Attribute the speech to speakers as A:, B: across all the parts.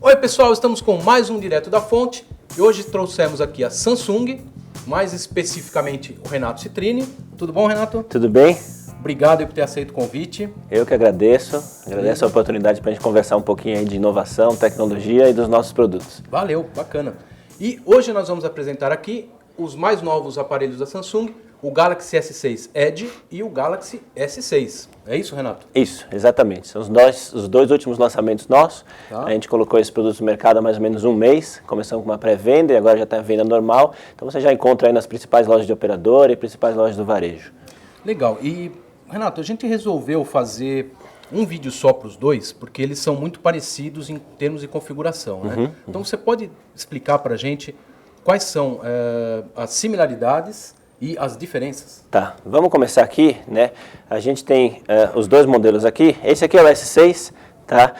A: Oi pessoal, estamos com mais um Direto da Fonte e hoje trouxemos aqui a Samsung, mais especificamente o Renato Citrini. Tudo bom, Renato?
B: Tudo bem?
A: Obrigado por ter aceito o convite.
B: Eu que agradeço a oportunidade para a gente conversar um pouquinho aí de inovação, tecnologia e dos nossos produtos.
A: Valeu, bacana. E hoje nós vamos apresentar aqui os mais novos aparelhos da Samsung, o Galaxy S6 Edge e o Galaxy S6. É isso, Renato?
B: Isso, exatamente. São os dois últimos lançamentos nossos. Tá. A gente colocou esses produtos no mercado há mais ou menos um mês. Começamos com uma pré-venda e agora já está a venda normal. Então você já encontra aí nas principais lojas de operadora e principais lojas do varejo.
A: Legal. E, Renato, a gente resolveu fazer um vídeo só para os dois, porque eles são muito parecidos em termos de configuração, né? Então você pode explicar para a gente quais são as similaridades e as diferenças?
B: Tá, vamos começar aqui, né? A gente tem os dois modelos aqui. Esse aqui é o S6, tá?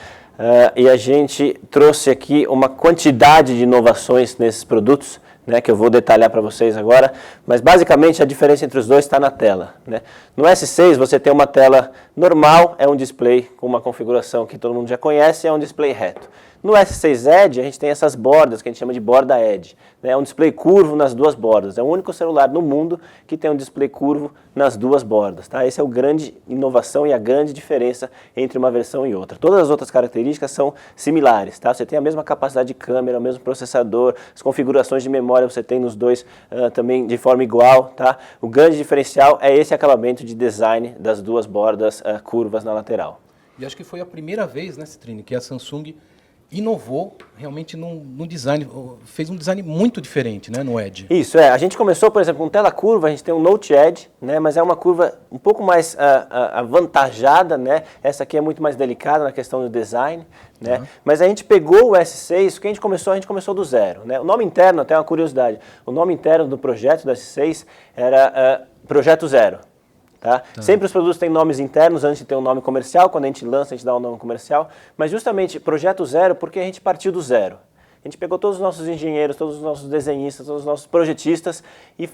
B: E a gente trouxe aqui uma quantidade de inovações nesses produtos, né, que eu vou detalhar para vocês agora, mas basicamente a diferença entre os dois está na tela, né? No S6 você tem uma tela normal, é um display com uma configuração que todo mundo já conhece, é um display reto. No S6 Edge a gente tem essas bordas que a gente chama de borda Edge, né? É um display curvo nas duas bordas, é o único celular no mundo que tem um display curvo nas duas bordas, tá? Essa é a grande inovação e a grande diferença entre uma versão e outra. Todas as outras características são similares, tá? Você tem a mesma capacidade de câmera, o mesmo processador, as configurações de memória você tem nos dois também de forma igual, tá? O grande diferencial é esse acabamento de design das duas bordas curvas na lateral.
A: E acho que foi a primeira vez, né, Citrini, que a Samsung inovou realmente no design, fez um design muito diferente, né, no Edge.
B: Isso, a gente começou, por exemplo, com tela curva, a gente tem um Note Edge, né, mas é uma curva um pouco mais avantajada, né, essa aqui é muito mais delicada na questão do design, né, mas a gente pegou o S6, o que a gente começou do zero, né, o nome interno, até uma curiosidade, o nome interno do projeto do S6 era Projeto Zero. Tá? Sempre os produtos têm nomes internos antes de ter um nome comercial, quando a gente lança a gente dá um nome comercial, mas justamente Projeto Zero porque a gente partiu do zero. A gente pegou todos os nossos engenheiros, todos os nossos desenhistas, todos os nossos projetistas e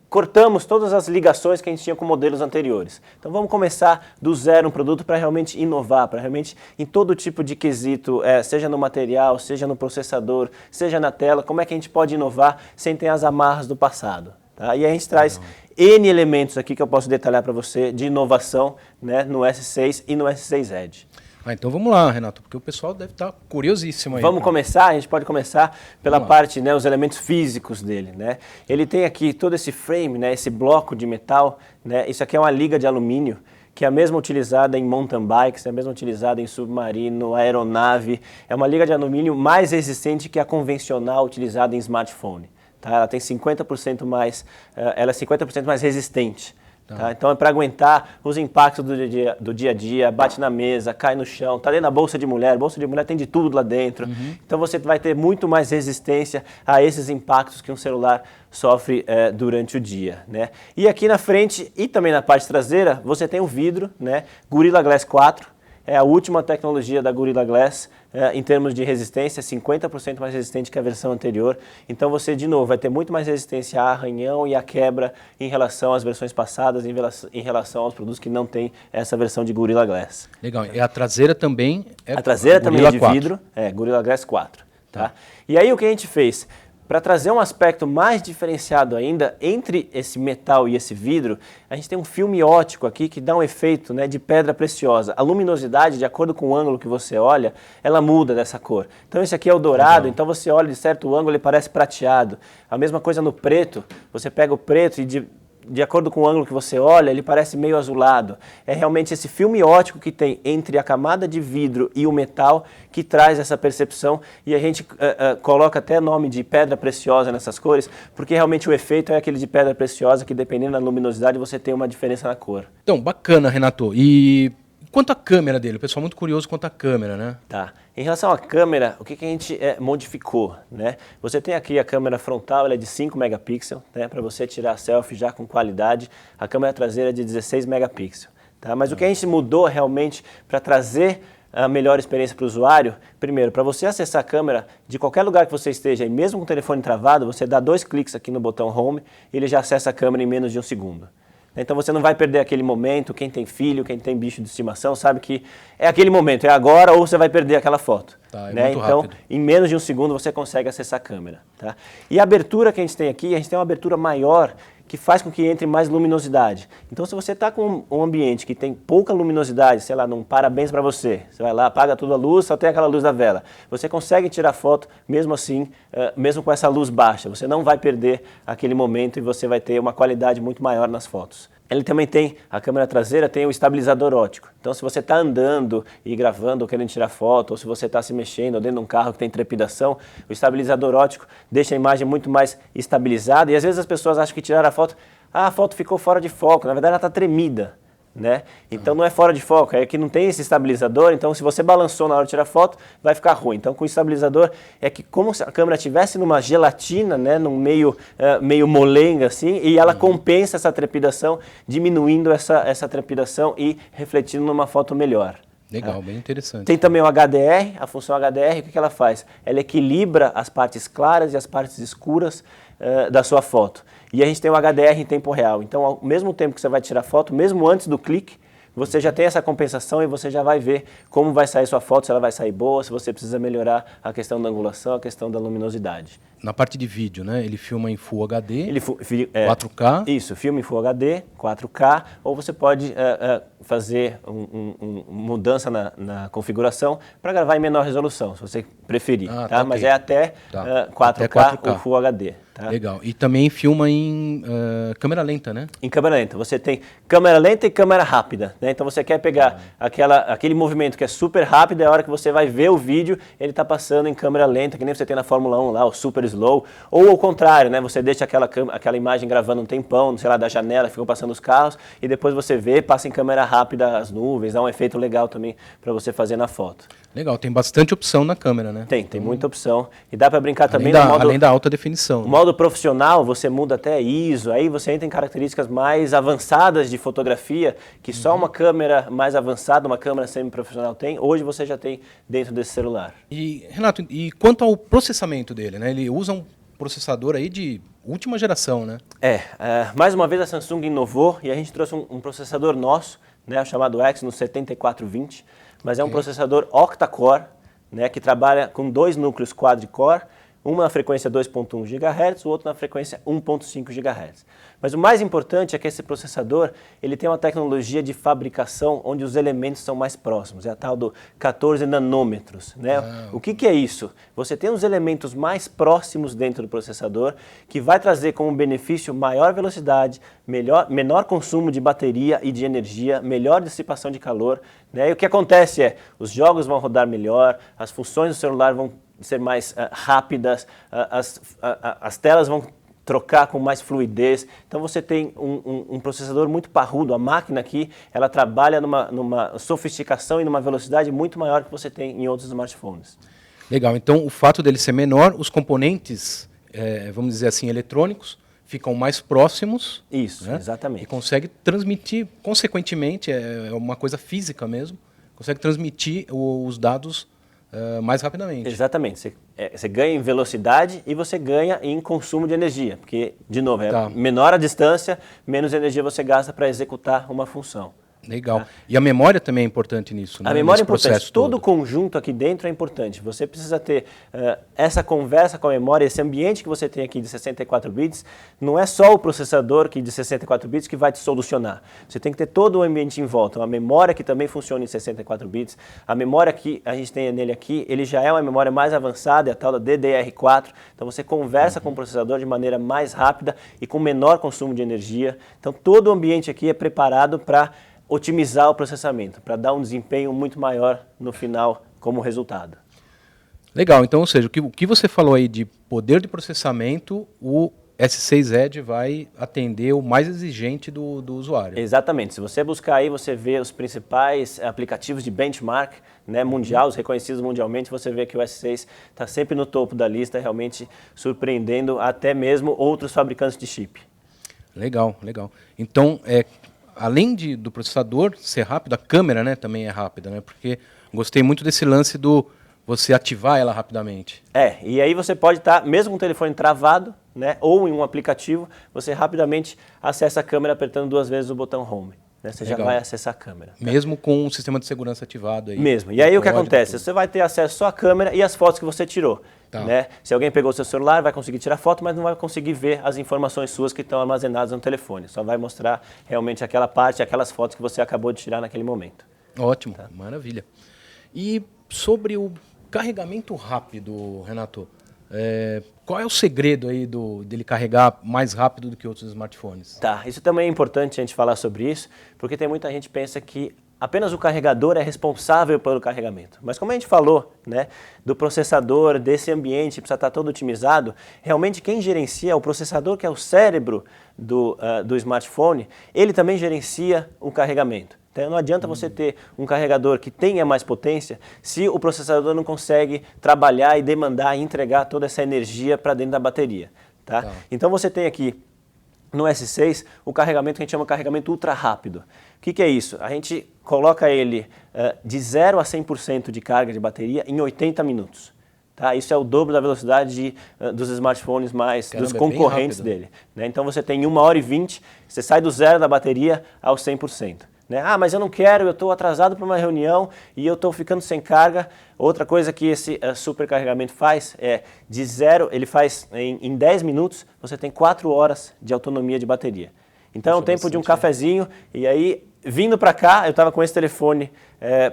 B: cortamos todas as ligações que a gente tinha com modelos anteriores. Então vamos começar do zero um produto para realmente inovar, para realmente em todo tipo de quesito, seja no material, seja no processador, seja na tela, como é que a gente pode inovar sem ter as amarras do passado. Tá? E a gente traz N elementos aqui que eu posso detalhar para você de inovação, né, no S6 e no S6 Edge.
A: Então vamos lá, Renato, porque o pessoal deve estar curiosíssimo aí.
B: Vamos começar, a gente pode começar pela parte, né, os elementos físicos dele, né? Ele tem aqui todo esse frame, né, esse bloco de metal, né? Isso aqui é uma liga de alumínio, que é a mesma utilizada em mountain bikes, é a mesma utilizada em submarino, aeronave. É uma liga de alumínio mais resistente que a convencional utilizada em smartphone. Tá? Ela tem 50% mais, ela é 50% mais resistente. Tá? Então é para aguentar os impactos do dia a dia, bate na mesa, cai no chão, está dentro da bolsa de mulher tem de tudo lá dentro. Então você vai ter muito mais resistência a esses impactos que um celular sofre durante o dia. Né? E aqui na frente e também na parte traseira você tem um vidro, né? Gorilla Glass 4. É a última tecnologia da Gorilla Glass em termos de resistência, 50% mais resistente que a versão anterior. Então você, de novo, vai ter muito mais resistência a arranhão e a quebra em relação às versões passadas, em relação aos produtos que não têm essa versão de Gorilla Glass.
A: Legal. E a traseira também é
B: a traseira também é de vidro, Gorilla Glass 4. Tá? E aí o que a gente fez? Para trazer um aspecto mais diferenciado ainda, entre esse metal e esse vidro, a gente tem um filme óptico aqui que dá um efeito, né, de pedra preciosa. A luminosidade, de acordo com o ângulo que você olha, ela muda dessa cor. Então esse aqui é o dourado, então você olha de certo ângulo, ele parece prateado. A mesma coisa no preto, você pega o preto e de acordo com o ângulo que você olha, ele parece meio azulado. É realmente esse filme óptico que tem entre a camada de vidro e o metal que traz essa percepção e a gente coloca até nome de pedra preciosa nessas cores, porque realmente o efeito é aquele de pedra preciosa que dependendo da luminosidade você tem uma diferença na cor.
A: Então, bacana, Renato. E quanto à câmera dele? O pessoal é muito curioso quanto à câmera, né?
B: Tá. Em relação à câmera, o que a gente modificou, né? Você tem aqui a câmera frontal, ela é de 5 megapixels, né? Para você tirar selfie já com qualidade. A câmera traseira é de 16 megapixels, tá? Mas o que a gente mudou realmente para trazer a melhor experiência para o usuário, primeiro, para você acessar a câmera de qualquer lugar que você esteja, e mesmo com o telefone travado, você dá 2 cliques aqui no botão Home e ele já acessa a câmera em menos de 1 segundo. Então você não vai perder aquele momento. Quem tem filho, quem tem bicho de estimação, sabe que é aquele momento, é agora ou você vai perder aquela foto.
A: Tá,
B: né?
A: Muito
B: então,
A: rápido.
B: em menos de um segundo você consegue acessar a câmera. Tá? E a abertura que a gente tem aqui, a gente tem uma abertura maior que faz com que entre mais luminosidade. Então, se você está com um ambiente que tem pouca luminosidade, sei lá, num parabéns para você, você vai lá, apaga toda a luz, só tem aquela luz da vela. Você consegue tirar foto mesmo assim, mesmo com essa luz baixa. Você não vai perder aquele momento e você vai ter uma qualidade muito maior nas fotos. Ele também tem, a câmera traseira tem o estabilizador óptico. Então, se você está andando e gravando ou querendo tirar foto, ou se você está se mexendo ou dentro de um carro que tem trepidação, o estabilizador óptico deixa a imagem muito mais estabilizada. E às vezes as pessoas acham que tiraram a foto ficou fora de foco. Na verdade, ela está tremida. Né? Então não é fora de foco, é que não tem esse estabilizador, então se você balançou na hora de tirar foto, vai ficar ruim. Então com o estabilizador é que como se a câmera estivesse numa gelatina, né, num meio molenga assim, e ela compensa essa trepidação, diminuindo essa trepidação e refletindo numa foto melhor.
A: Legal, bem interessante.
B: Tem também o HDR, a função HDR, o que ela faz? Ela equilibra as partes claras e as partes escuras da sua foto. E a gente tem o HDR em tempo real. Então, ao mesmo tempo que você vai tirar foto, mesmo antes do clique, você já tem essa compensação e você já vai ver como vai sair sua foto, se ela vai sair boa, se você precisa melhorar a questão da angulação, a questão da luminosidade.
A: Na parte de vídeo, né? Ele filma em Full HD,
B: Ele
A: 4K.
B: Isso, filme em Full HD, 4K, ou você pode fazer mudança na configuração para gravar em menor resolução, se você preferir.
A: Tá,
B: tá? Mas é até 4K,
A: Até 4K.
B: ou Full HD. Tá?
A: Legal. E também filma em câmera lenta, né?
B: Em câmera lenta. Você tem câmera lenta e câmera rápida. Né? Então você quer pegar aquele movimento que é super rápido, é a hora que você vai ver o vídeo, ele está passando em câmera lenta, que nem você tem na Fórmula 1 lá, o super slow. Ou ao contrário, né? Você deixa aquela imagem gravando um tempão, sei lá, da janela, ficam passando os carros, e depois você vê, passa em câmera rápida as nuvens, dá um efeito legal também para você fazer na foto.
A: Legal, tem bastante opção na câmera, né?
B: Tem muita opção. E dá para brincar também
A: além da alta definição.
B: No modo profissional, você muda até ISO, aí você entra em características mais avançadas de fotografia, que só uma câmera mais avançada, uma câmera semi-profissional tem, hoje você já tem dentro desse celular.
A: E, Renato, e quanto ao processamento dele, né? Ele usa um processador aí de última geração, né?
B: Mais uma vez a Samsung inovou e a gente trouxe um processador nosso, né, chamado Exynos 7420, mas é um processador octa-core, né, que trabalha com 2 núcleos quad-core, uma na frequência 2.1 GHz, o outro na frequência 1.5 GHz. Mas o mais importante é que esse processador ele tem uma tecnologia de fabricação onde os elementos são mais próximos, é a tal do 14 nanômetros. Né? O que é isso? Você tem os elementos mais próximos dentro do processador que vai trazer como benefício maior velocidade, menor consumo de bateria e de energia, melhor dissipação de calor. Né? E o que acontece é, os jogos vão rodar melhor, as funções do celular vão ser mais rápidas, as telas vão trocar com mais fluidez. Então você tem um processador muito parrudo. A máquina aqui, ela trabalha numa sofisticação e numa velocidade muito maior que você tem em outros smartphones.
A: Legal, então o fato dele ser menor, os componentes, vamos dizer assim, eletrônicos, ficam mais próximos.
B: Isso,
A: né?
B: Exatamente.
A: E consegue transmitir, consequentemente, é uma coisa física mesmo, consegue transmitir os dados mais rapidamente.
B: Exatamente. Você ganha em velocidade e você ganha em consumo de energia, porque, de novo, menor a distância, menos energia você gasta para executar uma função.
A: Legal. E a memória também é importante nisso, né?
B: A memória é importante. Todo o conjunto aqui dentro é importante. Você precisa ter essa conversa com a memória, esse ambiente que você tem aqui de 64 bits, não é só o processador de 64 bits que vai te solucionar. Você tem que ter todo o ambiente em volta. Uma memória que também funciona em 64 bits. A memória que a gente tem nele aqui, ele já é uma memória mais avançada, é a tal da DDR4. Então você conversa com o processador de maneira mais rápida e com menor consumo de energia. Então todo o ambiente aqui é preparado para otimizar o processamento, para dar um desempenho muito maior no final como resultado.
A: Legal, então, ou seja, o que você falou aí de poder de processamento, o S6 Edge vai atender o mais exigente do usuário.
B: Exatamente. Se você buscar aí, você vê os principais aplicativos de benchmark, né, mundial, os reconhecidos mundialmente, você vê que o S6 está sempre no topo da lista, realmente surpreendendo até mesmo outros fabricantes de chip.
A: Legal, legal. Então, além do processador ser rápido, a câmera, né, também é rápida, né? Porque gostei muito desse lance do você ativar ela rapidamente.
B: E aí você pode estar, mesmo com o telefone travado, né, ou em um aplicativo, você rapidamente acessa a câmera apertando 2 vezes o botão Home. Né? Você já vai acessar a câmera. Tá?
A: Mesmo com o sistema de segurança ativado aí.
B: Mesmo. E aí o que acontece? Você vai ter acesso só à câmera e às fotos que você tirou.
A: Tá.
B: Né? Se alguém pegou o seu celular, vai conseguir tirar foto, mas não vai conseguir ver as informações suas que estão armazenadas no telefone. Só vai mostrar realmente aquela parte, aquelas fotos que você acabou de tirar naquele momento.
A: Ótimo, maravilha. E sobre o carregamento rápido, Renato, qual é o segredo aí dele carregar mais rápido do que outros smartphones?
B: Tá, isso também é importante a gente falar sobre isso, porque tem muita gente que pensa que apenas o carregador é responsável pelo carregamento. Mas como a gente falou, né, do processador, desse ambiente, precisa estar todo otimizado, realmente quem gerencia o processador, que é o cérebro do smartphone, ele também gerencia o carregamento. Então não adianta você ter um carregador que tenha mais potência se o processador não consegue trabalhar e demandar e entregar toda essa energia para dentro da bateria. Tá? Então você tem aqui no S6 o carregamento que a gente chama de carregamento ultra rápido. O que é isso? A gente coloca ele de 0 a 100% de carga de bateria em 80 minutos. Tá? Isso é o dobro da velocidade dos smartphones dos concorrentes dele. Né? Então você tem 1 hora e 20, você sai do zero da bateria ao 100%. Né? Ah, mas eu não quero, eu estou atrasado para uma reunião e eu estou ficando sem carga. Outra coisa que esse supercarregamento faz é de zero, ele faz em 10 minutos, você tem 4 horas de autonomia de bateria. Então é o tempo de um cafezinho e aí vindo para cá, eu estava com esse telefone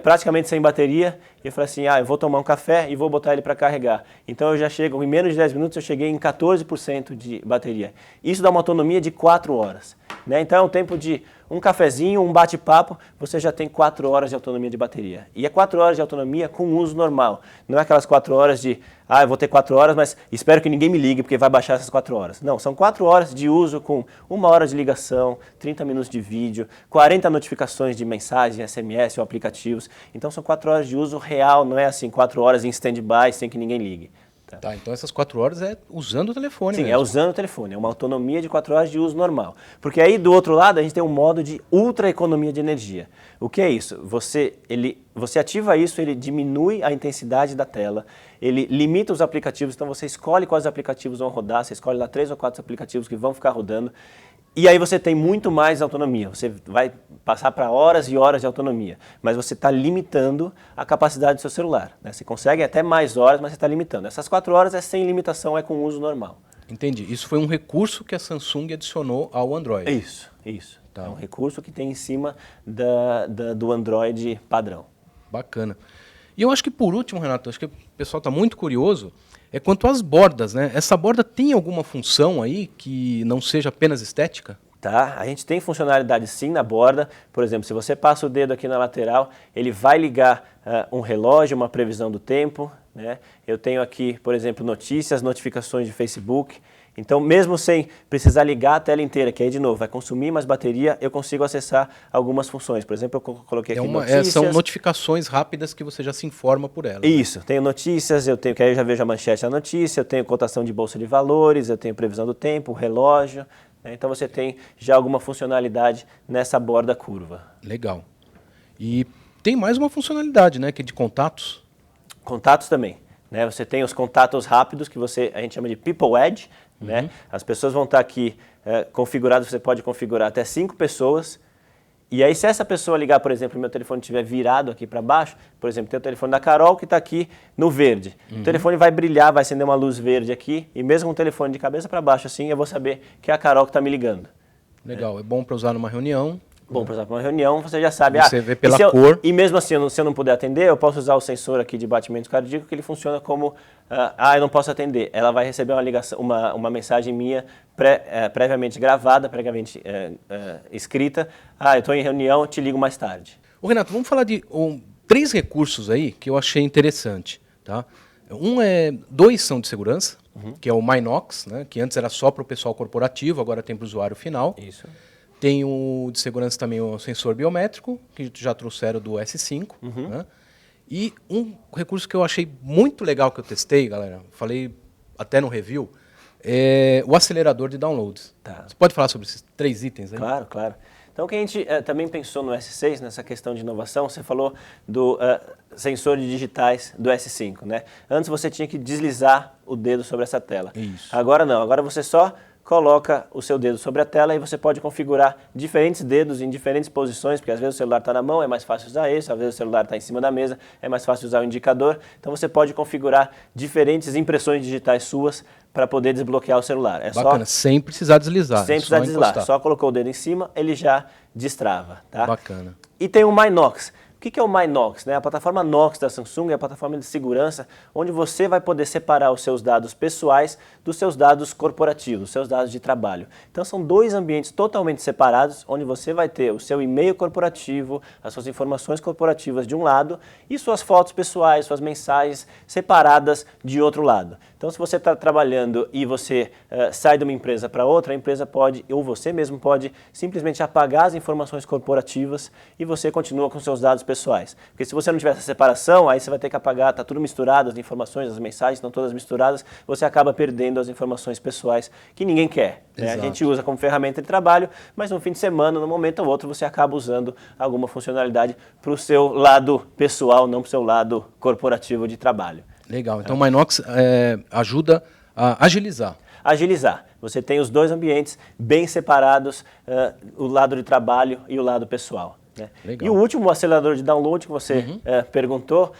B: praticamente sem bateria e eu falei assim, eu vou tomar um café e vou botar ele para carregar. Então eu já chego, em menos de 10 minutos eu cheguei em 14% de bateria. Isso dá uma autonomia de 4 horas. Né? Então é um tempo de um cafezinho, um bate-papo, você já tem 4 horas de autonomia de bateria. E é 4 horas de autonomia com uso normal. Não é aquelas 4 horas de, eu vou ter 4 horas, mas espero que ninguém me ligue porque vai baixar essas 4 horas. Não, são 4 horas de uso com 1 hora de ligação, 30 minutos de vídeo, 40 notificações de mensagem, SMS ou aplicativos. Então são 4 horas de uso real, não é assim 4 horas em stand-by sem que ninguém ligue.
A: Tá, então essas 4 horas é usando o telefone mesmo.
B: Sim, é usando o telefone, é uma autonomia de 4 horas de uso normal. Porque aí do outro lado a gente tem um modo de ultra economia de energia. O que é isso? Você ativa isso, ele diminui a intensidade da tela, ele limita os aplicativos, então você escolhe quais aplicativos vão rodar, você escolhe lá 3 ou 4 aplicativos que vão ficar rodando. E aí você tem muito mais autonomia, você vai passar para horas e horas de autonomia, mas você está limitando a capacidade do seu celular. Né? Você consegue até mais horas, mas você está limitando. Essas 4 horas é sem limitação, é com uso normal.
A: Entendi. Isso foi um recurso que a Samsung adicionou ao Android.
B: Isso.
A: Tá.
B: É um recurso que tem em cima do Android padrão.
A: Bacana. E eu acho que por último, Renato, acho que o pessoal está muito curioso, é quanto às bordas, né? Essa borda tem alguma função aí que não seja apenas estética?
B: Tá, a gente tem funcionalidade sim na borda. Por exemplo, se você passa o dedo aqui na lateral, ele vai ligar um relógio, uma previsão do tempo. Né? Eu tenho aqui, por exemplo, notícias, notificações de Facebook. Então, mesmo sem precisar ligar a tela inteira, que aí, de novo, vai consumir mais bateria, eu consigo acessar algumas funções. Por exemplo, eu coloquei aqui notícias.
A: São notificações rápidas que você já se informa por elas.
B: Isso, né? Tenho notícias, que aí eu já vejo a manchete da notícia, eu tenho cotação de bolsa de valores, eu tenho previsão do tempo, relógio. Né? Então, você tem já alguma funcionalidade nessa borda curva. Legal.
A: E tem mais uma funcionalidade, né, que é de contatos.
B: Contatos também. Né? Você tem os contatos rápidos, que a gente chama de People Edge. Né? As pessoas vão estar aqui configuradas, você pode configurar até 5 pessoas. E aí, se essa pessoa ligar, por exemplo, meu telefone estiver virado aqui para baixo, por exemplo, tem o telefone da Carol que está aqui no verde. O telefone vai brilhar, vai acender uma luz verde aqui, e mesmo com o telefone de cabeça para baixo assim, eu vou saber que é a Carol que está me ligando.
A: Legal, é bom para usar numa reunião.
B: Bom, por exemplo, uma reunião, você já sabe.
A: Você vê pela cor.
B: E mesmo assim, se eu não puder atender, eu posso usar o sensor aqui de batimento cardíaco, que ele funciona como, eu não posso atender. Ela vai receber uma ligação, uma mensagem minha previamente gravada, previamente escrita. Eu estou em reunião, te ligo mais tarde.
A: Ô, Renato, vamos falar de 3 recursos aí que eu achei interessante. Tá? 2 são de segurança, que é o Minox, né, que antes era só para o pessoal corporativo, agora tem para o usuário final.
B: Isso.
A: Tem o de segurança também o sensor biométrico, que já trouxeram do S5. Né? E um recurso que eu achei muito legal que eu testei, galera, falei até no review, é o acelerador de downloads.
B: Tá.
A: Você pode falar sobre esses 3 itens aí?
B: Claro. Então, o que a gente também pensou no S6, nessa questão de inovação, você falou do sensor de digitais do S5, né? Antes você tinha que deslizar o dedo sobre essa tela.
A: Isso.
B: Agora não, agora você só coloca o seu dedo sobre a tela e você pode configurar diferentes dedos em diferentes posições, porque às vezes o celular está na mão, é mais fácil usar esse, às vezes o celular está em cima da mesa, é mais fácil usar o indicador. Então você pode configurar diferentes impressões digitais suas para poder desbloquear o celular. É
A: Bacana, sem precisar deslizar.
B: Sem precisar deslizar, só colocou o dedo em cima, ele já destrava. Tá?
A: Bacana.
B: E tem o MyKnox. O que é o MyKnox? Né? A plataforma Knox da Samsung é a plataforma de segurança onde você vai poder separar os seus dados pessoais dos seus dados corporativos, dos seus dados de trabalho. Então são dois ambientes totalmente separados, onde você vai ter o seu e-mail corporativo, as suas informações corporativas de um lado e suas fotos pessoais, suas mensagens separadas de outro lado. Então se você está trabalhando e você sai de uma empresa para outra, a empresa pode, ou você mesmo pode, simplesmente apagar as informações corporativas e você continua com seus dados pessoais. Porque se você não tiver essa separação, aí você vai ter que apagar, está tudo misturado, as informações, as mensagens estão todas misturadas, você acaba perdendo as informações pessoais que ninguém quer. Né? A gente usa como ferramenta de trabalho, mas no fim de semana, num momento ou outro, você acaba usando alguma funcionalidade para o seu lado pessoal, não para o seu lado corporativo de trabalho.
A: Legal, então o MyKnox ajuda a agilizar.
B: Agilizar. Você tem os dois ambientes bem separados, o lado de trabalho e o lado pessoal. Né? E o último, o acelerador de download que você perguntou,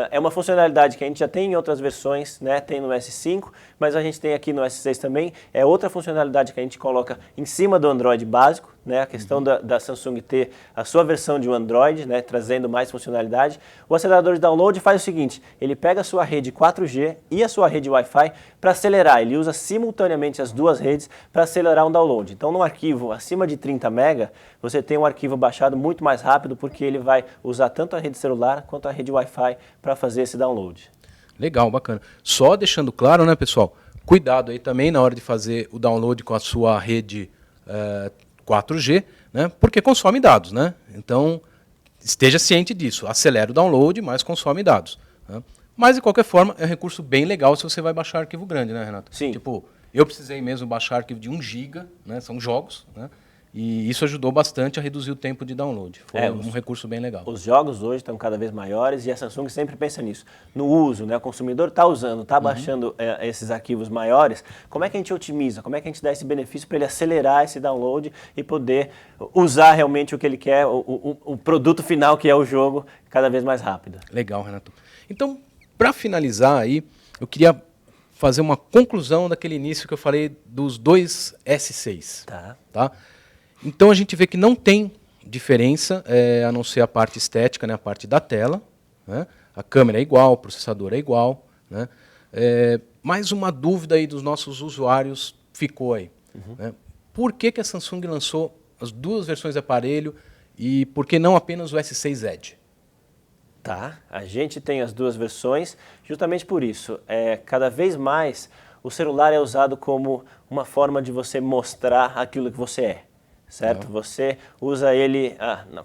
B: é uma funcionalidade que a gente já tem em outras versões, né? Tem no S5, mas a gente tem aqui no S6 também. É outra funcionalidade que a gente coloca em cima do Android básico, né? A questão da Samsung ter a sua versão de um Android, né? Trazendo mais funcionalidade. O acelerador de download faz o seguinte, ele pega a sua rede 4G e a sua rede Wi-Fi para acelerar. Ele usa simultaneamente as duas redes para acelerar um download. Então, num arquivo acima de 30 MB, você tem um arquivo baixado muito mais rápido, porque ele vai usar tanto a rede celular quanto a rede Wi-Fi para fazer esse download.
A: Legal, bacana. Só deixando claro, né, pessoal, cuidado aí também na hora de fazer o download com a sua rede 4G, né, porque consome dados, né? Então, esteja ciente disso. Acelera o download, mas consome dados. Né? Mas, de qualquer forma, é um recurso bem legal se você vai baixar arquivo grande, né, Renato?
B: Sim.
A: Tipo, eu precisei mesmo baixar arquivo de 1 GB, né, são jogos, né? E isso ajudou bastante a reduzir o tempo de download. Foi um recurso bem legal.
B: Os jogos hoje estão cada vez maiores e a Samsung sempre pensa nisso. No uso, né? O consumidor está usando, está baixando esses arquivos maiores. Como é que a gente otimiza? Como é que a gente dá esse benefício para ele acelerar esse download e poder usar realmente o que ele quer, o produto final que é o jogo, cada vez mais rápido? Legal,
A: Renato. Então, para finalizar aí, eu queria fazer uma conclusão daquele início que eu falei dos dois S6. Tá? Então a gente vê que não tem diferença, a não ser a parte estética, né, a parte da tela. Né? A câmera é igual, o processador é igual. Né? Mais uma dúvida aí dos nossos usuários ficou aí. Né? Por que a Samsung lançou as duas versões de aparelho e por que não apenas o S6 Edge?
B: Tá, a gente tem as duas versões justamente por isso. Cada vez mais o celular é usado como uma forma de você mostrar aquilo que você é. Certo? Você usa ele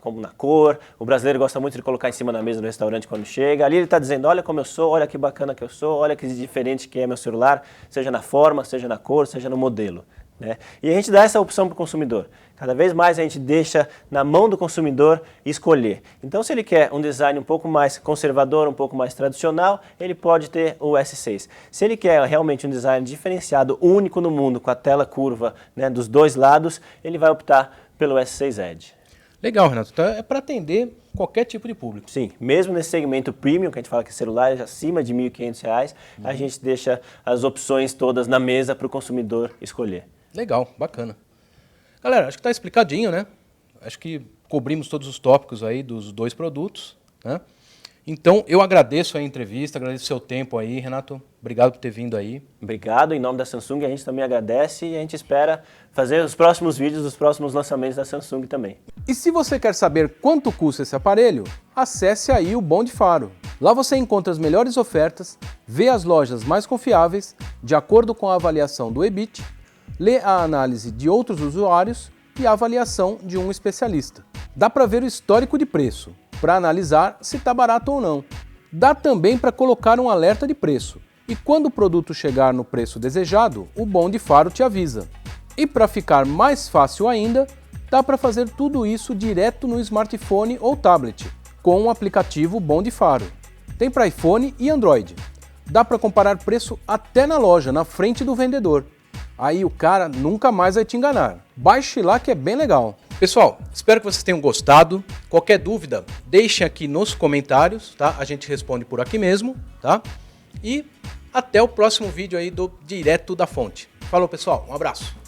B: como na cor, o brasileiro gosta muito de colocar em cima da mesa do restaurante quando chega. Ali ele está dizendo, olha como eu sou, olha que bacana que eu sou, olha que diferente que é meu celular, seja na forma, seja na cor, seja no modelo. Né? E a gente dá essa opção para o consumidor. Cada vez mais a gente deixa na mão do consumidor escolher. Então, se ele quer um design um pouco mais conservador, um pouco mais tradicional, ele pode ter o S6. Se ele quer realmente um design diferenciado, único no mundo, com a tela curva, né, dos dois lados, ele vai optar pelo S6 Edge.
A: Legal, Renato. Então, é para atender qualquer tipo de público.
B: Sim, mesmo nesse segmento premium, que a gente fala que celular é acima de R$ 1.500, a gente deixa as opções todas na mesa para o consumidor escolher.
A: Legal, bacana. Galera, acho que está explicadinho, né? Acho que cobrimos todos os tópicos aí dos dois produtos, né? Então, eu agradeço a entrevista, agradeço o seu tempo aí, Renato. Obrigado por ter vindo aí.
B: Obrigado, em nome da Samsung, a gente também agradece e a gente espera fazer os próximos vídeos, os próximos lançamentos da Samsung também.
A: E se você quer saber quanto custa esse aparelho, acesse aí o Bom de Faro. Lá você encontra as melhores ofertas, vê as lojas mais confiáveis, de acordo com a avaliação do EBIT, lê a análise de outros usuários e a avaliação de um especialista. Dá para ver o histórico de preço, para analisar se está barato ou não. Dá também para colocar um alerta de preço. E quando o produto chegar no preço desejado, o Bom de Faro te avisa. E para ficar mais fácil ainda, Dá para fazer tudo isso direto no smartphone ou tablet, com um aplicativo Bom de Faro. Tem para iPhone e Android. Dá para comparar preço até na loja, na frente do vendedor. Aí o cara nunca mais vai te enganar. Baixe lá que é bem legal. Pessoal, espero que vocês tenham gostado. Qualquer dúvida, deixem aqui nos comentários, tá? A gente responde por aqui mesmo, tá? E até o próximo vídeo aí do Direto da Fonte. Falou, pessoal. Um abraço.